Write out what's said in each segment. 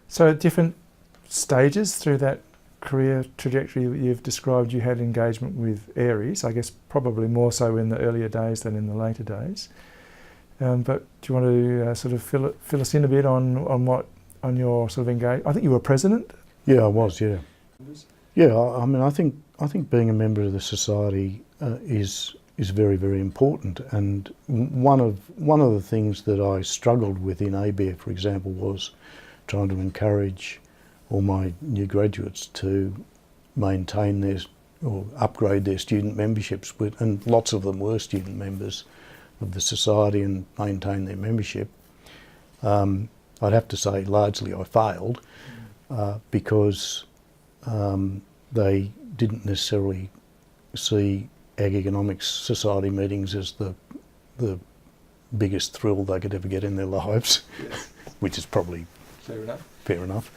So at different stages through that career trajectory that you've described, you had engagement with AARES, I guess probably more so in the earlier days than in the later days. But do you want to sort of fill us in a bit on your sort of engagement? I think you were president. Yeah, I was. Yeah, yeah. I mean, I think being a member of the society is very, very important. And one of the things that I struggled with in ABARE, for example, was trying to encourage all my new graduates to maintain their or upgrade their student memberships, and lots of them were student members of the society and maintain their membership. I'd have to say largely I failed because they didn't necessarily see Ag Economics Society meetings as the biggest thrill they could ever get in their lives, yes. Which is probably fair enough.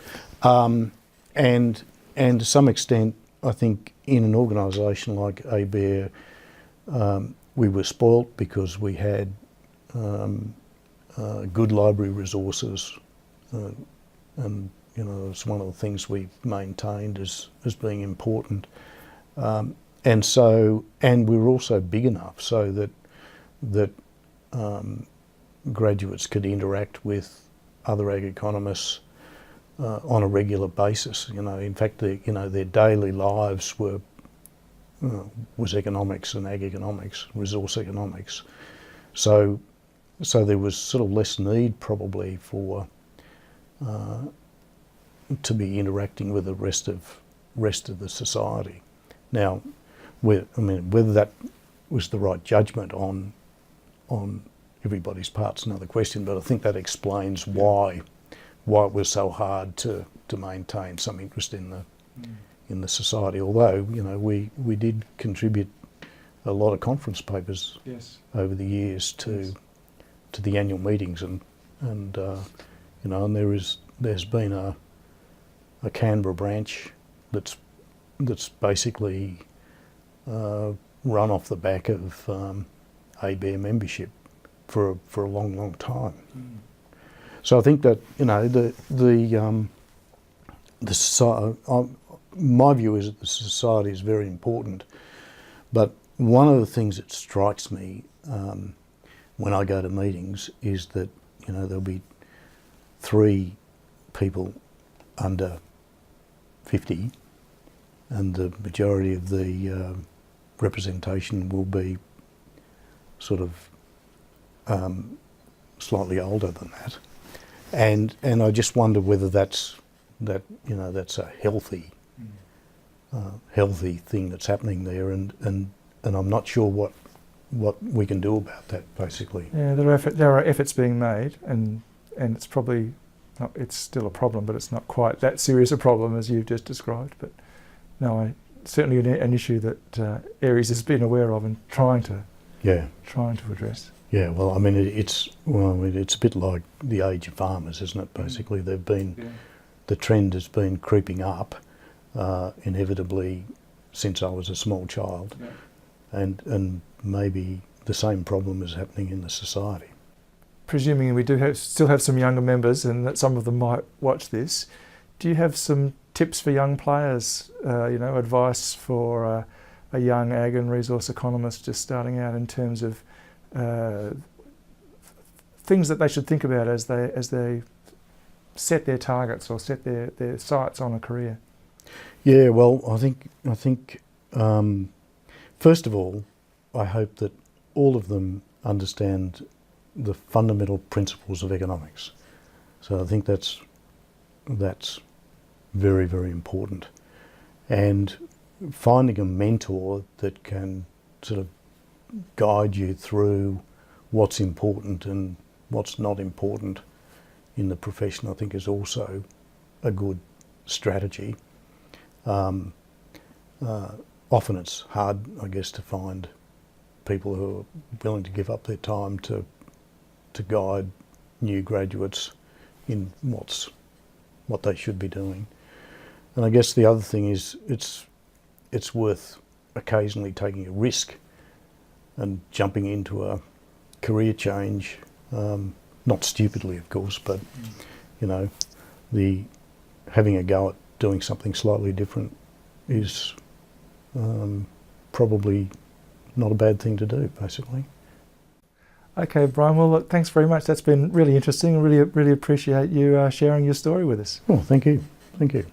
And to some extent, I think in an organisation like ABARE, we were spoilt because we had good library resources, and it's one of the things we maintained as being important. And we were also big enough so that graduates could interact with other ag economists on a regular basis. In fact, their daily lives was economics and ag economics, resource economics. So there was sort of less need probably for to be interacting with the rest of the society. Now, whether that was the right judgment on everybody's part's another question, but I think that explains why it was so hard to maintain some interest in the society. Although we did contribute a lot of conference papers, yes, over the years to the annual meetings, and there's been a Canberra branch that's basically run off the back of ABARE membership for a long time. So I think that the society, my view is that the society is very important, but one of the things that strikes me when I go to meetings is that there'll be 3 people under 50, and the majority of the representation will be sort of slightly older than that, and I just wonder whether that's a healthy thing that's happening there, and I'm not sure what we can do about that, basically. Yeah, there are efforts being made, and it's probably it's still a problem, but it's not quite that serious a problem as you've just described. But no, certainly an issue that AARES has been aware of and trying to address. Yeah, well, it's a bit like the age of farmers, isn't it? Basically, the trend has been creeping up, inevitably, since I was a small child, and maybe the same problem is happening in the society. Presuming we still have some younger members, and that some of them might watch this, do you have some tips for young players? Advice for a young ag and resource economist just starting out in terms of things that they should think about as they set their targets or set their sights on a career? Yeah, well, I think first of all, I hope that all of them understand the fundamental principles of economics. So I think that's very, very important. And finding a mentor that can sort of guide you through what's important and what's not important in the profession, I think, is also a good strategy. Often it's hard, I guess, to find people who are willing to give up their time to guide new graduates in what they should be doing. And I guess the other thing is it's worth occasionally taking a risk and jumping into a career change, not stupidly, of course, but the having a go at doing something slightly different is probably not a bad thing to do, basically. Okay, Brian, well, look, thanks very much. That's been really interesting. Really appreciate you sharing your story with us. Well, thank you. Thank you.